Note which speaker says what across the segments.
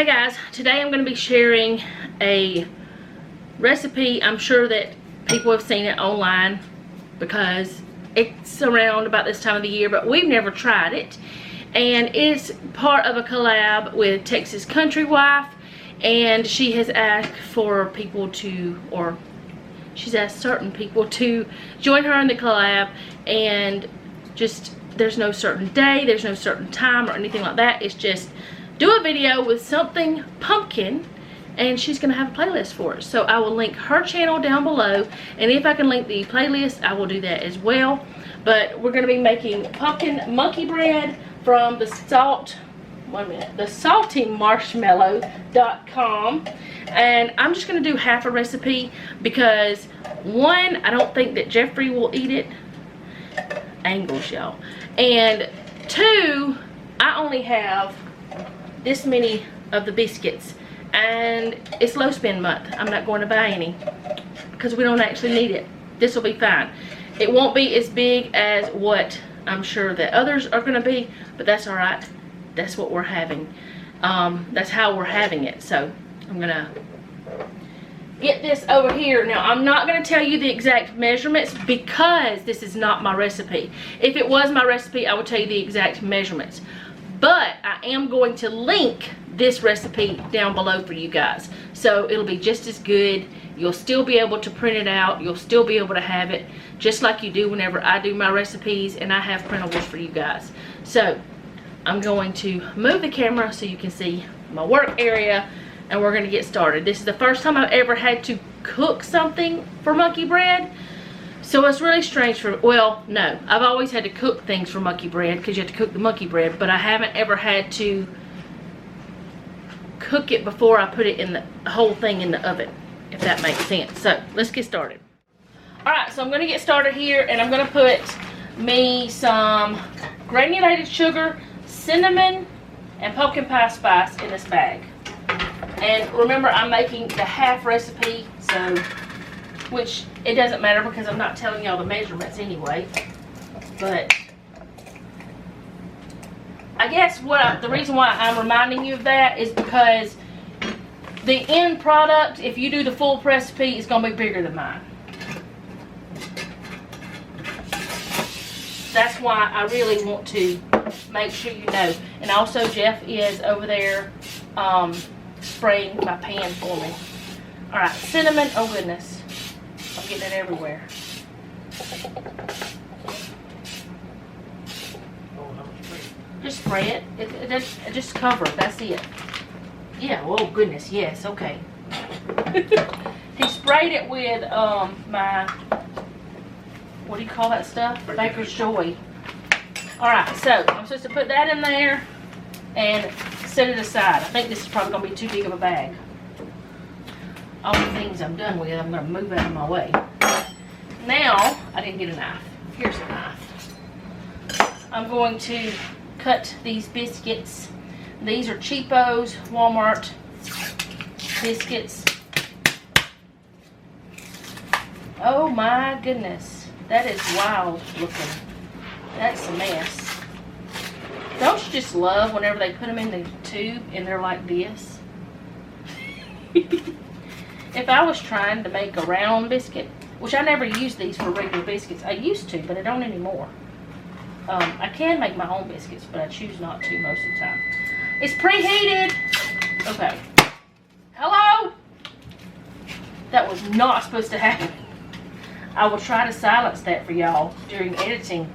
Speaker 1: Hey guys, today I'm going to be sharing a recipe. I'm sure that people have seen it online because it's around about this time of the year, but we've never tried it. And it's part of a collab with Texas Country Wife, and she has asked for people to, or she's asked certain people to join her in the collab, and just there's no certain day, there's no certain time or anything like that. It's just do a video with something pumpkin, and she's gonna have a playlist for it. So I will link her channel down below, and if I can link the playlist, I will do that as well. But we're gonna be making pumpkin monkey bread from the saltymarshmallow.com, and I'm just gonna do half a recipe because one, I don't think that Jeffrey will eat it. Angles, y'all. And two, I only have this many of the biscuits, and it's low spend month. I'm not going to buy any because we don't actually need it. This will be fine. It won't be as big as what I'm sure that others are going to be, but that's all right. That's what we're having. That's how we're having it. So I'm gonna get this over here. Now I'm not going to tell you the exact measurements because this is not my recipe. If it was my recipe, I would tell you the exact measurements. But I am going to link this recipe down below for you guys. So it'll be just as good. You'll still be able to print it out. You'll still be able to have it just like you do whenever I do my recipes, and I have printables for you guys. So I'm going to move the camera so you can see my work area, and we're going to get started. This is the first time I've ever had to cook something for monkey bread. So it's really strange for, well, no, I've always had to cook things for monkey bread because you have to cook the monkey bread, but I haven't ever had to cook it before I put it in the whole thing in the oven, if that makes sense. So let's get started. Alright, so I'm going to get started here, and I'm going to put me some granulated sugar, cinnamon, and pumpkin pie spice in this bag. And remember, I'm making the half recipe, so, which it doesn't matter because I'm not telling y'all the measurements anyway. But I guess the reason why I'm reminding you of that is because the end product, if you do the full recipe, is going to be bigger than mine. That's why I really want to make sure you know. And also Jeff is over there spraying my pan for me. Alright, cinnamon, oh goodness. I'm getting it everywhere. Just spray it. Just cover it. That's it. Yeah, oh goodness, yes, okay. He sprayed it with my, what do you call that stuff? Baker's Joy. Alright, so I'm supposed to put that in there and set it aside. I think this is probably going to be too big of a bag. All the things I'm done with, I'm going to move out of my way. Now, I didn't get a knife. Here's a knife. I'm going to cut these biscuits. These are cheapos, Walmart biscuits. Oh my goodness. That is wild looking. That's a mess. Don't you just love whenever they put them in the tube and they're like this? If I was trying to make a round biscuit, which I never use these for regular biscuits. I used to, but I don't anymore. I can make my own biscuits, but I choose not to most of the time. It's preheated. Okay. Hello? That was not supposed to happen. I will try to silence that for y'all during editing.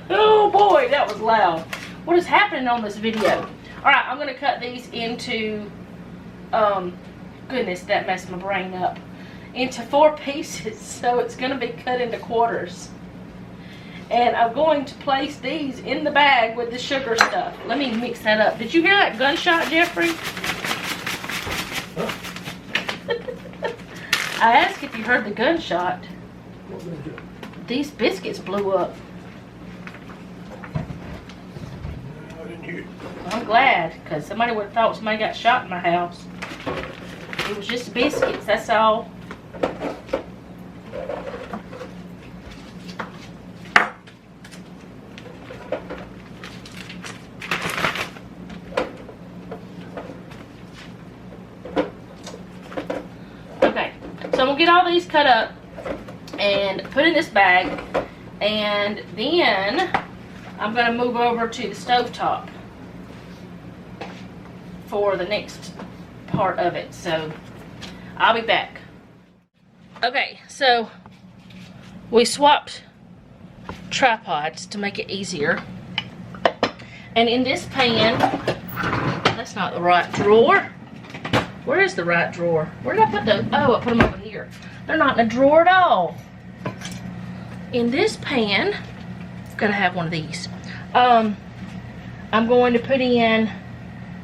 Speaker 1: Oh boy, that was loud. What is happening on this video? Alright, I'm going to cut these into, goodness, that messed my brain up. Into 4 pieces, so it's going to be cut into quarters. And I'm going to place these in the bag with the sugar stuff. Let me mix that up. Did you hear that gunshot, Jeffrey? I asked if you heard the gunshot. These biscuits blew up.
Speaker 2: I didn't hear it.
Speaker 1: I'm glad, because somebody would have thought somebody got shot in my house. It was just biscuits, that's all. get all these cut up and put in this bag, and then I'm gonna move over to the stovetop for the next part of it. So I'll be back. Okay, so we swapped tripods to make it easier. And in this pan, that's not the right drawer. Where is the right drawer? Where did I put those? Oh, I put them over here. They're not in a drawer at all. In this pan, gotta have one of these. I'm going to put in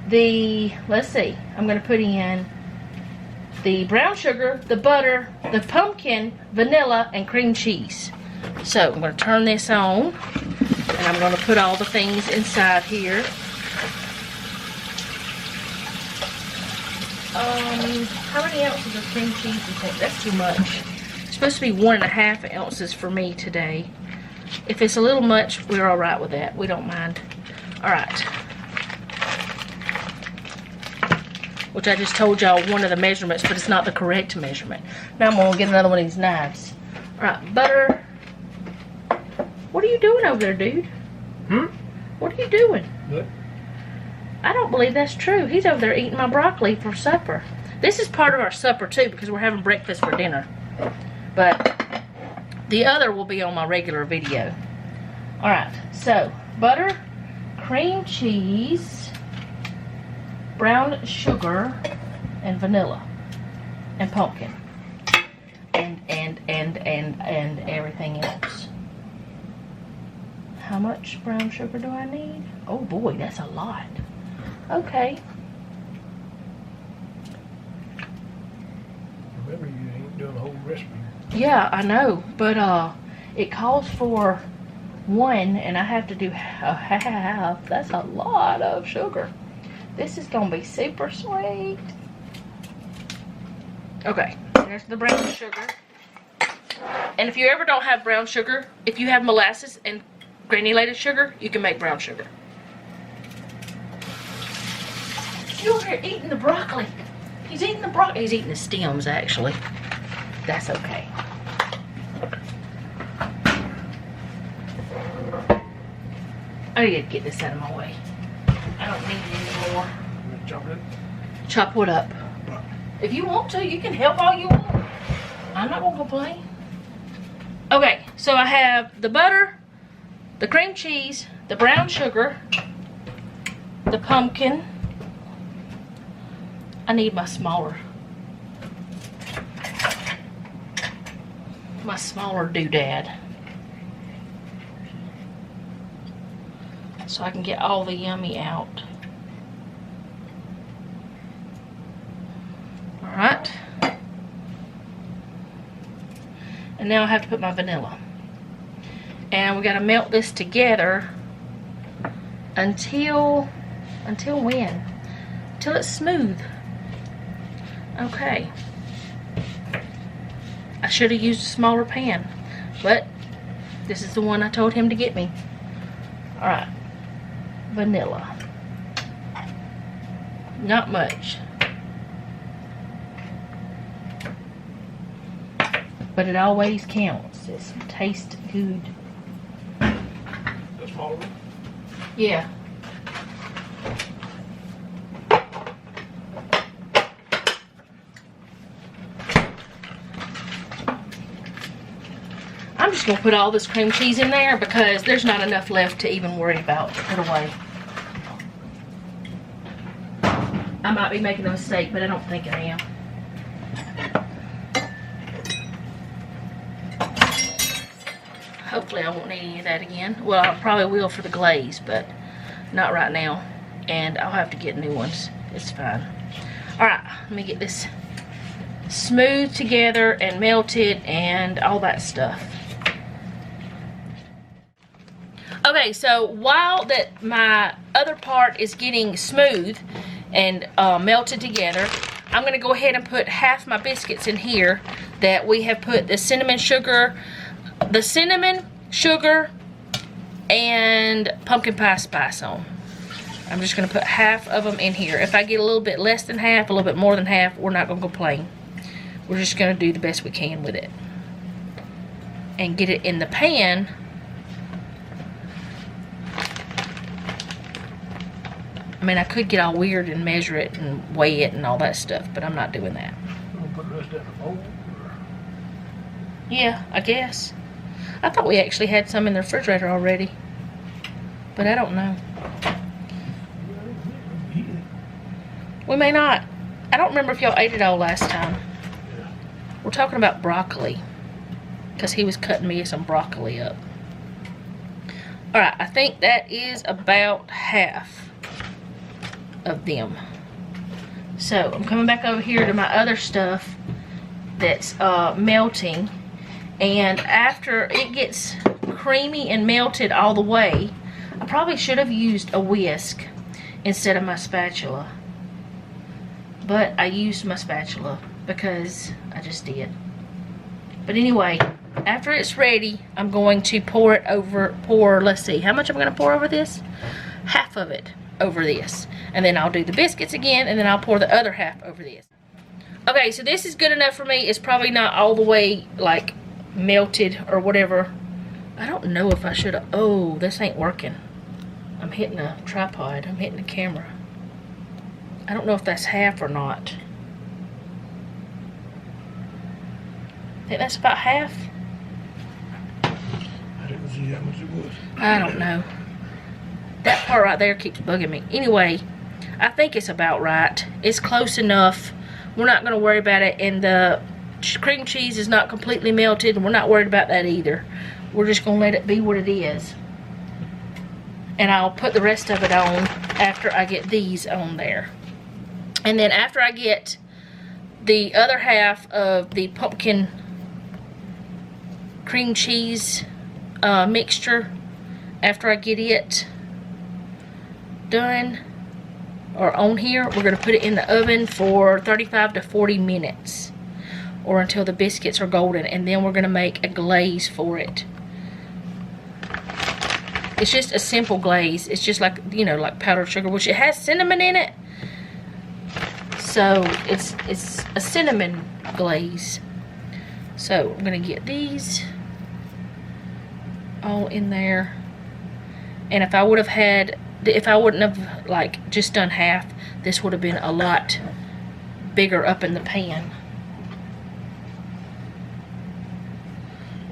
Speaker 1: the, let's see, I'm going to put in the brown sugar, the butter, the pumpkin, vanilla, and cream cheese. So I'm going to turn this on, and I'm going to put all the things inside here. How many ounces of cream cheese do you think? That's too much. It's supposed to be 1.5 ounces for me today. If it's a little much, we're all right with that. We don't mind. All right. Which I just told y'all one of the measurements, but it's not the correct measurement. Now I'm gonna get another one of these knives. All right, butter. What are you doing over there, dude? What are you doing?
Speaker 2: What?
Speaker 1: I don't believe that's true. He's over there eating my broccoli for supper. This is part of our supper too, because we're having breakfast for dinner. But the other will be on my regular video. All right, so butter, cream cheese, brown sugar, and vanilla, and pumpkin, and everything else. How much brown sugar do I need? Oh boy, that's a lot. Okay.
Speaker 2: Remember, you ain't doing a whole recipe.
Speaker 1: Yeah, I know, but it calls for 1, and I have to do a half. That's a lot of sugar. This is gonna be super sweet. Okay, there's the brown sugar. And if you ever don't have brown sugar, if you have molasses and granulated sugar, you can make brown sugar. He's over here eating the broccoli. He's eating the broccoli. He's eating the stems, actually. That's okay. I need to get this out of my way. I don't need it anymore.
Speaker 2: You want to chop it?
Speaker 1: Chop what up? If you want to, you can help all you want. I'm not gonna complain. Okay, so I have the butter, the cream cheese, the brown sugar, the pumpkin. I need my smaller doodad, so I can get all the yummy out. Alright. And now I have to put my vanilla. And we gotta melt this together until when? Until it's smooth. Okay. I should have used a smaller pan, but this is the one I told him to get me. Alright. Vanilla. Not much. But it always counts. It tastes good.
Speaker 2: The smaller one?
Speaker 1: Yeah. I'm just going to put all this cream cheese in there because there's not enough left to even worry about to put away. I might be making a mistake, but I don't think I am. Hopefully I won't need any of that again. Well, I probably will for the glaze, but not right now. And I'll have to get new ones. It's fine. Alright, let me get this smooth together and melted and all that stuff. Okay, so while my other part is getting smooth and melted together, I'm going to go ahead and put half my biscuits in here that we have put the cinnamon sugar, and pumpkin pie spice on. I'm just going to put half of them in here. If I get a little bit less than half, a little bit more than half, we're not going to complain. we're just going to do the best we can with it. And get it in the pan. I mean, I could get all weird and measure it and weigh it and all that stuff, but I'm not doing that.
Speaker 2: We'll put the rest in a mold.
Speaker 1: Yeah, I guess. I thought we actually had some in the refrigerator already, but I don't know. We may not. I don't remember if y'all ate it all last time.
Speaker 2: Yeah.
Speaker 1: We're talking about broccoli, because he was cutting me some broccoli up. Alright, I think that is about half of them. So I'm coming back over here to my other stuff that's melting, and after it gets creamy and melted all the way, I probably should have used a whisk instead of my spatula, but I used my spatula because I just did. But anyway, after it's ready, I'm going to let's see, how much am I going to pour over this? Half of it over this, and then I'll do the biscuits again, and then I'll pour the other half over this. Okay, so this is good enough for me. It's probably not all the way like melted or whatever. I don't know if I should have. Oh, this ain't working. I'm hitting a tripod. I'm hitting the camera. I don't know if that's half or not. I think that's about half.
Speaker 2: I didn't see how much it was.
Speaker 1: I don't know. That part right there keeps bugging me. Anyway, I think it's about right. It's close enough. We're not going to worry about it. And the cream cheese is not completely melted. And we're not worried about that either. We're just going to let it be what it is. And I'll put the rest of it on after I get these on there. And then after I get the other half of the pumpkin cream cheese mixture, after I get it done or on here, we're going to put it in the oven for 35 to 40 minutes or until the biscuits are golden, and then we're going to make a glaze for it. It's just a simple glaze. It's just like, you know, like powdered sugar, which it has cinnamon in it, so it's a cinnamon glaze. So I'm going to get these all in there, and if I wouldn't have like just done half, this would have been a lot bigger up in the pan.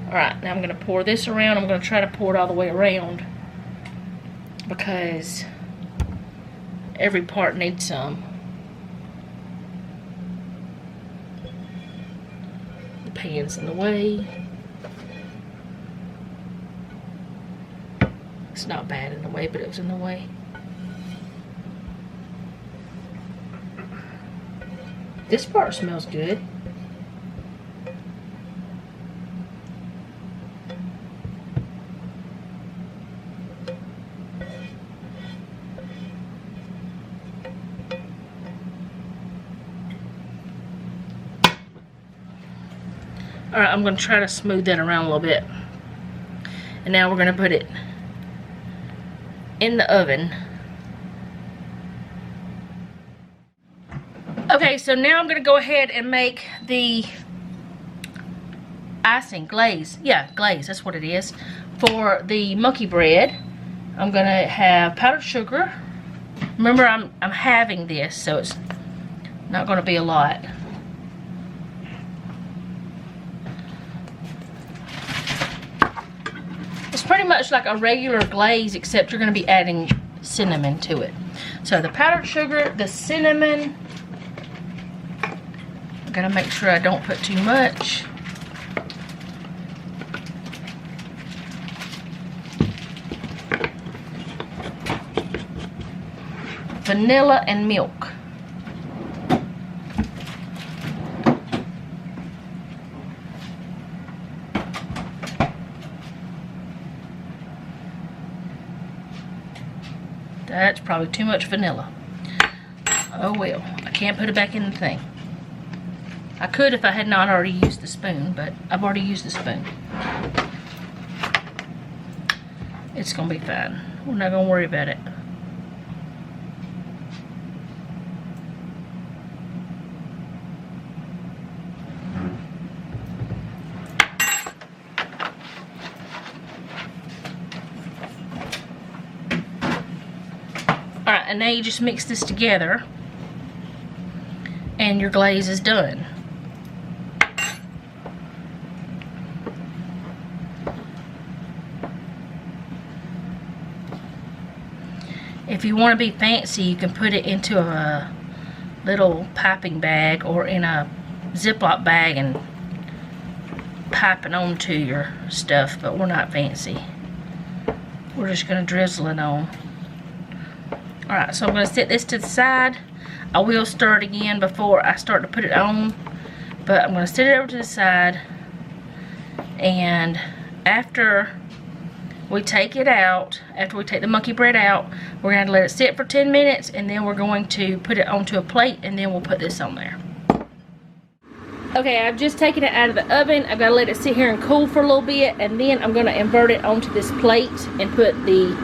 Speaker 1: Alright, now I'm going to pour this around. I'm going to try to pour it all the way around because every part needs some. The pan's in the way. It's not bad in the way, but it was in the way. This part smells good. Alright, I'm going to try to smooth that around a little bit. And now we're going to put it in the oven. Okay, so now I'm going to go ahead and make the icing, glaze. Yeah, glaze, that's what it is. For the monkey bread, I'm going to have powdered sugar. Remember, I'm halving this, so it's not going to be a lot. It's pretty much like a regular glaze, except you're going to be adding cinnamon to it. So the powdered sugar, the cinnamon. I'm going to make sure I don't put too much. Vanilla and milk. That's probably too much vanilla. Oh well, I can't put it back in the thing. I could if I had not already used the spoon, but I've already used the spoon. It's gonna be fine. We're not gonna worry about it. Alright, and now you just mix this together and your glaze is done. If you want to be fancy, you can put it into a little piping bag or in a Ziploc bag and pipe it onto your stuff, but we're not fancy. We're just going to drizzle it on. Alright, so I'm going to set this to the side. I will stir it again before I start to put it on, but I'm going to set it over to the side, and after we take it out, after we take the monkey bread out, we're going to let it sit for 10 minutes, and then we're going to put it onto a plate, and then we'll put this on there. Okay, I've just taken it out of the oven. I've got to let it sit here and cool for a little bit, and then I'm going to invert it onto this plate and put the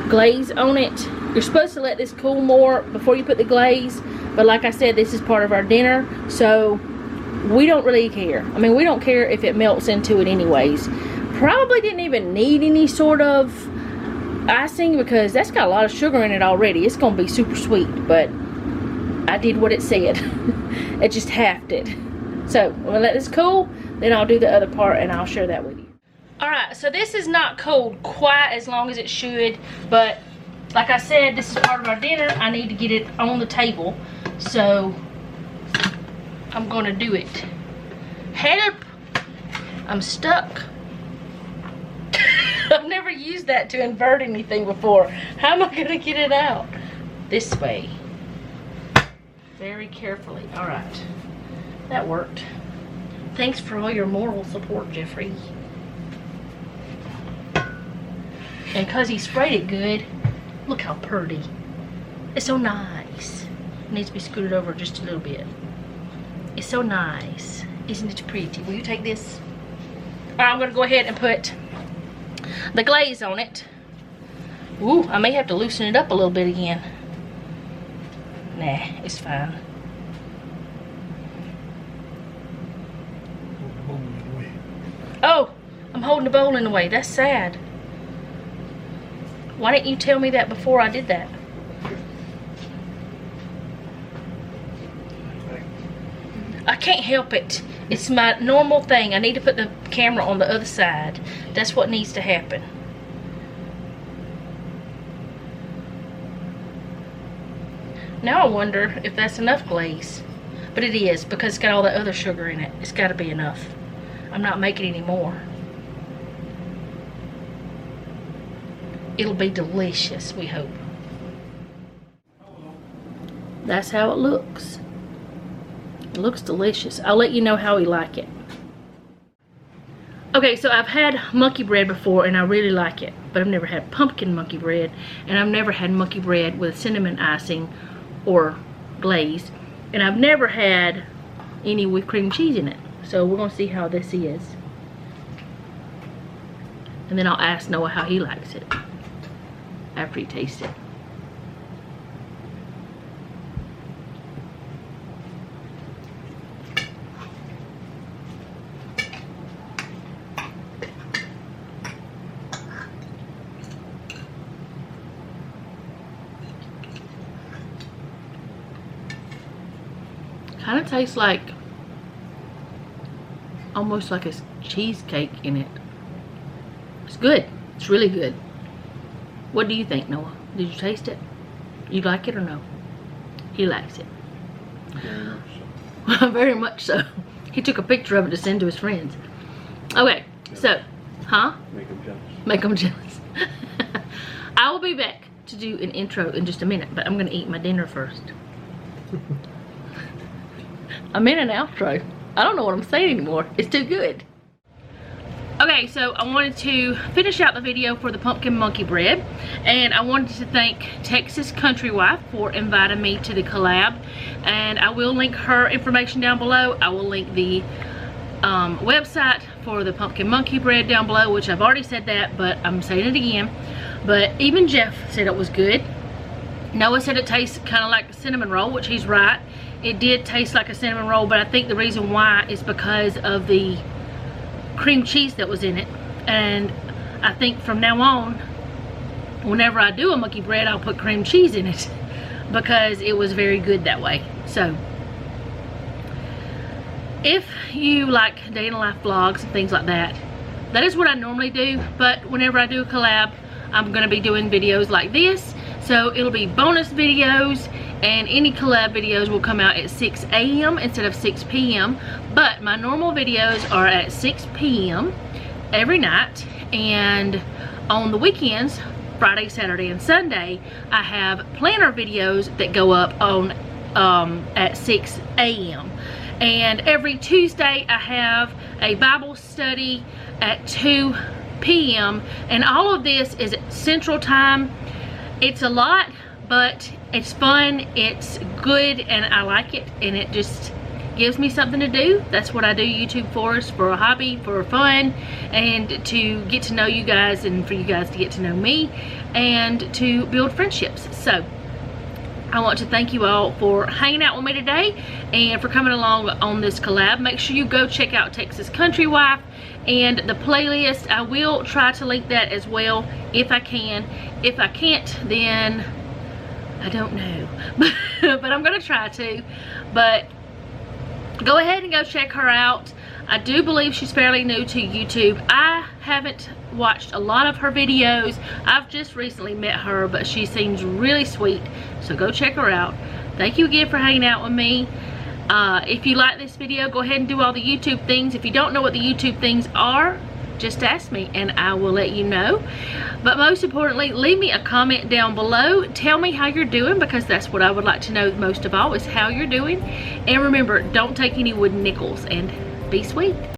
Speaker 1: glaze on it. You're supposed to let this cool more before you put the glaze, but like I said, this is part of our dinner, so we don't really care. I mean, we don't care if it melts into it anyways. Probably didn't even need any sort of icing because that's got a lot of sugar in it already. It's going to be super sweet, but I did what it said. It just halved it. So I'm going to let this cool, then I'll do the other part and I'll share that with you. Alright, so this is not cooled quite as long as it should, but like I said, this is part of our dinner. I need to get it on the table, so I'm going to do it. Help! I'm stuck. I've never used that to invert anything before. How am I going to get it out? This way. Very carefully. Alright. That worked. Thanks for all your moral support, Jeffrey. And because he sprayed it good, look how pretty. It's so nice. It needs to be scooted over just a little bit. It's so nice. Isn't it pretty? Will you take this? Alright, I'm going to go ahead and put the glaze on it. Ooh, I may have to loosen it up a little bit again. Nah, it's fine. Oh, I'm holding the bowl in the way. That's sad. Why didn't you tell me that before I did that? I can't help it. It's my normal thing. I need to put the camera on the other side. That's what needs to happen. Now I wonder if that's enough glaze. But it is, because it's got all that other sugar in it. It's got to be enough. I'm not making any more. It'll be delicious, we hope. That's how it looks. It looks delicious. I'll let you know how we like it. Okay, so I've had monkey bread before and I really like it, but I've never had pumpkin monkey bread, and I've never had monkey bread with cinnamon icing or glaze, and I've never had any with cream cheese in it. So we're gonna see how this is, and then I'll ask Noah how he likes it after he tastes it. Kind of tastes like, almost like a cheesecake in it. It's good. It's really good. What do you think, Noah? Did you taste it? You like it or no? He likes it. Very much so. He took a picture of it to send to his friends. Okay, so, huh?
Speaker 2: Make them jealous.
Speaker 1: Make them jealous. I will be back to do an intro in just a minute, but I'm going to eat my dinner first. I'm in an outro. I don't know what I'm saying anymore. It's too good. Okay, so I wanted to finish out the video for the pumpkin monkey bread, and I wanted to thank Texas Country Wife for inviting me to the collab, and I will link her information down below. I will link the website for the pumpkin monkey bread down below, which I've already said that, but I'm saying it again. But even Jeff said it was good. Noah said it tastes kind of like a cinnamon roll, which he's right. It did taste like a cinnamon roll, but I think the reason why is because of the cream cheese that was in it. And I think from now on, whenever I do a monkey bread, I'll put cream cheese in it because it was very good that way. So if you like day in the life vlogs and things like that, that is what I normally do. But whenever I do a collab, I'm going to be doing videos like this. So it'll be bonus videos, and any collab videos will come out at 6 a.m. instead of 6 p.m. But my normal videos are at 6 p.m. every night, and on the weekends, Friday, Saturday, and Sunday, I have planner videos that go up on at 6 a.m. And every Tuesday I have a Bible study at 2 p.m. and all of this is Central Time. It's a lot, but it's fun, it's good, and I like it, and it just gives me something to do. That's what I do YouTube for, is for a hobby, for fun, and to get to know you guys, and for you guys to get to know me, and to build friendships. So I want to thank you all for hanging out with me today and for coming along on this collab. Make sure you go check out Texas Country Wife and the playlist. I will try to link that as well if I can. If I can't, then I don't know. But I'm going to try to. But go ahead and go check her out. I do believe she's fairly new to YouTube. I haven't watched a lot of her videos. I've just recently met her, but she seems really sweet. So go check her out. Thank you again for hanging out with me. If you like this video, go ahead and do all the YouTube things. If you don't know what the YouTube things are, just ask me and I will let you know. But most importantly, leave me a comment down below. Tell me how you're doing, because that's what I would like to know most of all, is how you're doing. And remember, don't take any wooden nickels, and be sweet.